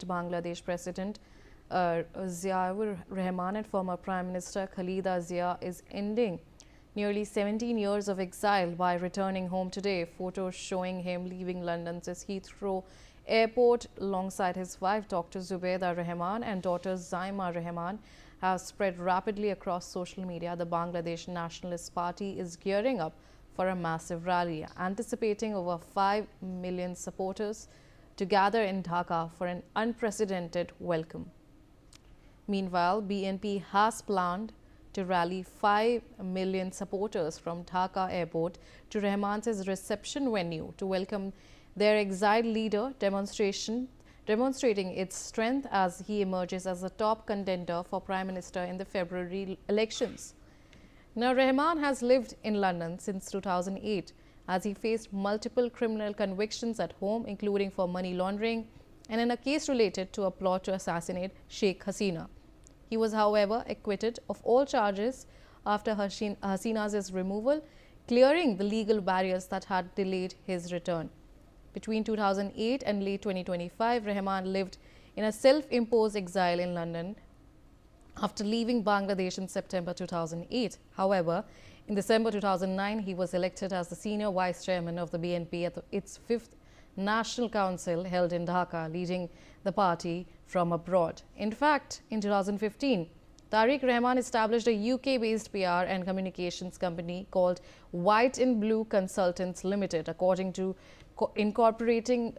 Bangladesh President Ziaur Rahman and former Prime Minister Khaleda Zia is ending nearly 17 years of exile by returning home today. Photos showing him leaving London's Heathrow Airport alongside his wife Dr. Zubaida Rahman and daughter Zaima Rahman have spread rapidly across social media. The Bangladesh Nationalist Party is gearing up for a massive rally, anticipating over 5 million supporters to gather in Dhaka for an unprecedented welcome. Meanwhile, BNP has planned to rally 5 million supporters from Dhaka Airport to Rahman's reception venue to welcome their exiled leader, demonstrating its strength as he emerges as a top contender for Prime Minister in the February elections. Now, Rahman has lived in London since 2008 as he faced multiple criminal convictions at home, including for money laundering and in a case related to a plot to assassinate Sheikh Hasina. He was, however, acquitted of all charges after Hasina's removal, clearing the legal barriers that had delayed his return. Between 2008 and late 2025, Rahman lived in a self-imposed exile in London after leaving Bangladesh in September 2008. However, in December 2009, he was elected as the senior vice chairman of the BNP at its 5th National Council held in Dhaka, leading the party from abroad. In fact, in 2015, Tariq Rahman established a UK-based PR and communications company called White and Blue Consultants Limited. According to incorporation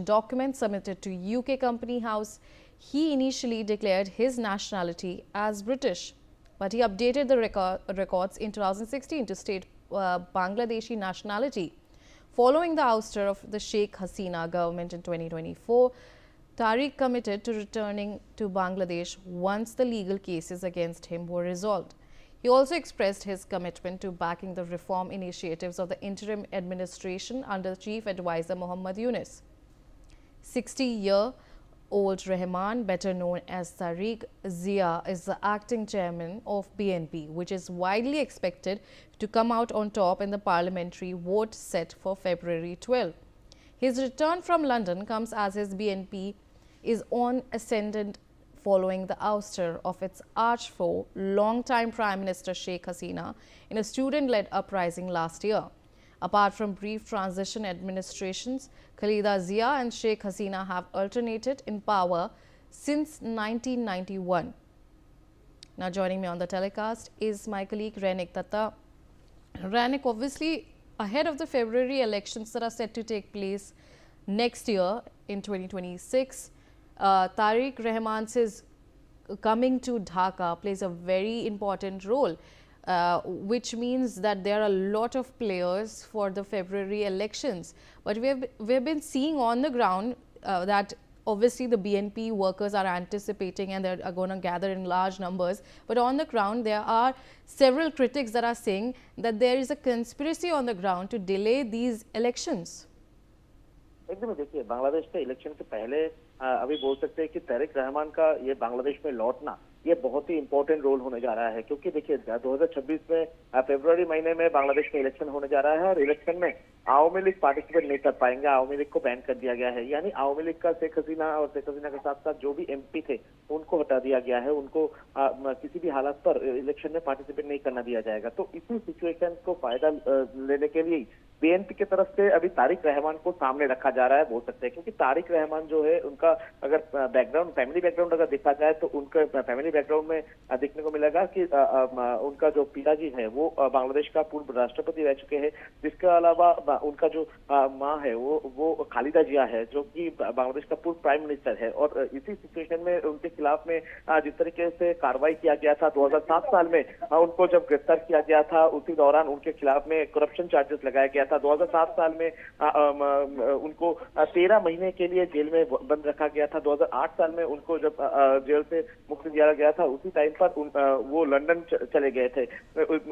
documents submitted to UK Company House, he initially declared his nationality as British, but he updated the records in 2016 to state Bangladeshi nationality. Following the ouster of the Sheikh Hasina government in 2024, Tariq committed to returning to Bangladesh once the legal cases against him were resolved. He also expressed his commitment to backing the reform initiatives of the interim administration under Chief Advisor Muhammad Yunus. 60-year-old Rahman, better known as Tariq Zia, is the acting chairman of BNP, which is widely expected to come out on top in the parliamentary vote set for February 12. His return from London comes as his BNP is on ascendant following the ouster of its arch-foe, long-time Prime Minister Sheikh Hasina in a student-led uprising last year. Apart from brief transition administrations, Khaleda Zia and Sheikh Hasina have alternated in power since 1991. Now, joining me on the telecast is my colleague Rainik Datta. Rainik, obviously, ahead of the February elections that are set to take place next year in 2026, Tariq Rahman's coming to Dhaka plays a very important role, which means that there are a lot of players for the February elections. But we've been seeing on the ground that obviously the BNP workers are anticipating and they're going to gather in large numbers. But on the ground, there are several critics that are saying that there is a conspiracy on the ground to delay these elections. एकदम देखिए, बांग्लादेश के election से पहले अभी बोल सकते हैं कि तारिक रहमान का ये बांग्लादेश में लौटना ये बहुत ही इंपॉर्टेंट रोल होने जा रहा है, क्योंकि देखिए 2026 में फरवरी महीने में बांग्लादेश में इलेक्शन होने जा रहा है और इलेक्शन में आवामी लीग पार्टिसिपेट नहीं कर पाएंगे। आवामी लीग को बैन कर दिया गया है, यानी आवामी लीग का शेख हसीना और शेख हसीना के साथ साथ जो भी एमपी थे उनको हटा दिया गया है, उनको किसी भी हालत पर इलेक्शन में पार्टिसिपेट नहीं करना दिया जाएगा। तो इसी सिचुएशन को फायदा लेने के लिए बीएनपी की तरफ से अभी तारिक रहमान को सामने रखा जा रहा है, बोल सकते हैं, क्योंकि तारिक रहमान जो है उनका अगर बैकग्राउंड फैमिली बैकग्राउंड अगर देखा जाए तो उनका फैमिली बैकग्राउंड में देखने को मिलेगा कि उनका जो पिताजी है वो बांग्लादेश का पूर्व राष्ट्रपति रह चुके हैं। जिसके अलावा उनका जो माँ है वो खालिदा जिया है, जो कि बांग्लादेश का पूर्व प्राइम मिनिस्टर है। और इसी सिचुएशन में उनके खिलाफ में जिस तरीके से कार्रवाई किया गया था 2007 साल में उनको जब गिरफ्तार किया गया था, उसी दौरान उनके खिलाफ में करप्शन चार्जेस लगाया गया था। 2007 साल में उनको 13 महीने के लिए जेल में बंद रखा गया था। 2008 साल में उनको जब जेल से मुक्ति दिया गया था, उसी टाइम पर वो लंदन चले गए थे।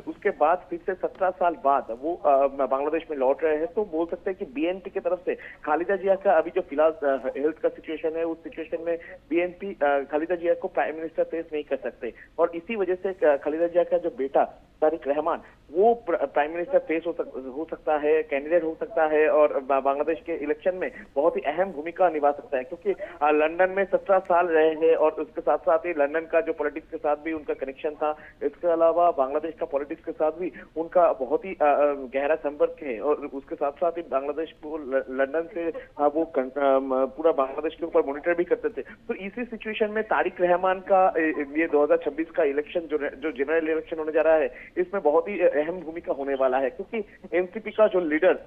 उसके बाद फिर से 17 साल बाद वो बांग्लादेश में लौट रहे रहे हैं, तो बोल सकते हैं कि बीएनपी की तरफ से खालिदा जिया का अभी जो फिलहाल हेल्थ का सिचुएशन है, उस सिचुएशन में बीएनपी खालिदा जिया को प्राइम मिनिस्टर फेस नहीं कर सकते, और इसी वजह से खालिदा जिया का जो बेटा तारिक रहमान वो प्राइम मिनिस्टर फेस हो सकता है, कैंडिडेट हो सकता है, और बांग्लादेश के इलेक्शन में बहुत ही अहम भूमिका निभा सकता है, क्योंकि लंदन में 17 साल रहे हैं और उसके साथ साथ ही लंदन का जो पॉलिटिक्स के साथ भी उनका कनेक्शन था। इसके अलावा बांग्लादेश का पॉलिटिक्स के साथ भी उनका बहुत ही गहरा संपर्क है, और उसके साथ साथ ही बांग्लादेश को लंदन से वो पूरा बांग्लादेश के ऊपर मॉनिटर भी करते थे। तो इसी सिचुएशन में तारिक रहमान का ये 2026 का इलेक्शन जो जनरल इलेक्शन होने जा रहा है, इसमें बहुत ही अहम भूमिका होने वाला है, क्योंकि एनसीपी का जो लीडर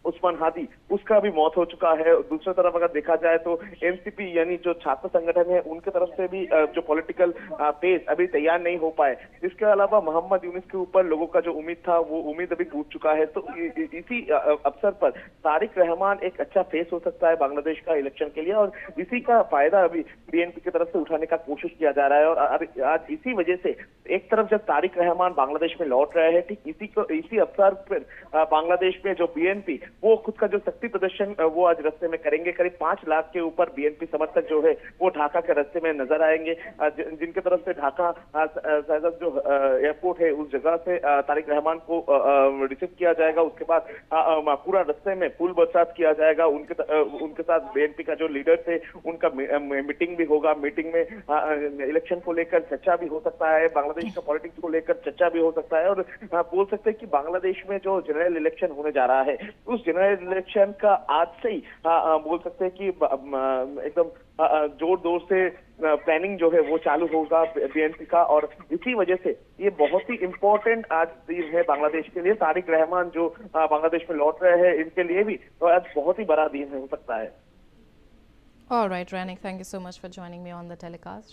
उस्मान हादी उसका भी मौत हो चुका है। दूसरी तरफ अगर देखा जाए तो एनसीपी यानी जो छात्र संगठन है, उनके तरफ से भी जो पॉलिटिकल पेस अभी तैयार नहीं हो पाए। इसके अलावा मोहम्मद यूनिस के ऊपर लोगों का जो उम्मीद था, वो उम्मीद अभी टूट चुका है। तो इसी अवसर पर तारिक रहमान एक अच्छा फेस हो सकता है बांग्लादेश का इलेक्शन के लिए, और इसी का फायदा अभी बीएनपी की तरफ से उठाने का कोशिश किया जा रहा है। और आज इसी वजह से एक तरफ जब तारिक रहमान बांग्लादेश में लौट रहे हैं, ठीक इसी अवसर पर बांग्लादेश में जो बीएनपी वो खुद का जो शक्ति प्रदर्शन वो आज रास्ते में करेंगे। करीब 5 लाख के ऊपर बीएनपी समर्थक जो है वो ढाका के रास्ते में नजर आएंगे, जिनके तरफ से ढाका जो एयरपोर्ट है उस जगह से तारिक रहमान को रिसीव किया जाएगा। उसके बाद पूरा रास्ते में फूल बरसात किया जाएगा। उनके साथ बीएनपी का जो लीडर थे उनका मीटिंग भी होगा। मीटिंग में इलेक्शन को लेकर चर्चा भी हो सकता है, बांग्लादेश का पॉलिटिक्स को लेकर चर्चा भी हो सकता है, और बोल सकते हैं कि बांग्लादेश में जो जनरल इलेक्शन होने जा रहा है, उस जनरल इलेक्शन का आज से ही बोल सकते हैं कि एकदम जोर से प्लानिंग जो है वो चालू होगा बीएनपी का। और इसी वजह से ये बहुत ही इम्पोर्टेंट आज दिन है बांग्लादेश के लिए। तारिक रहमान जो बांग्लादेश में लौट रहे हैं, इनके लिए भी तो आज बहुत ही बड़ा दिन हो सकता है। All right, Ranik, thank you so much for joining me on the telecast.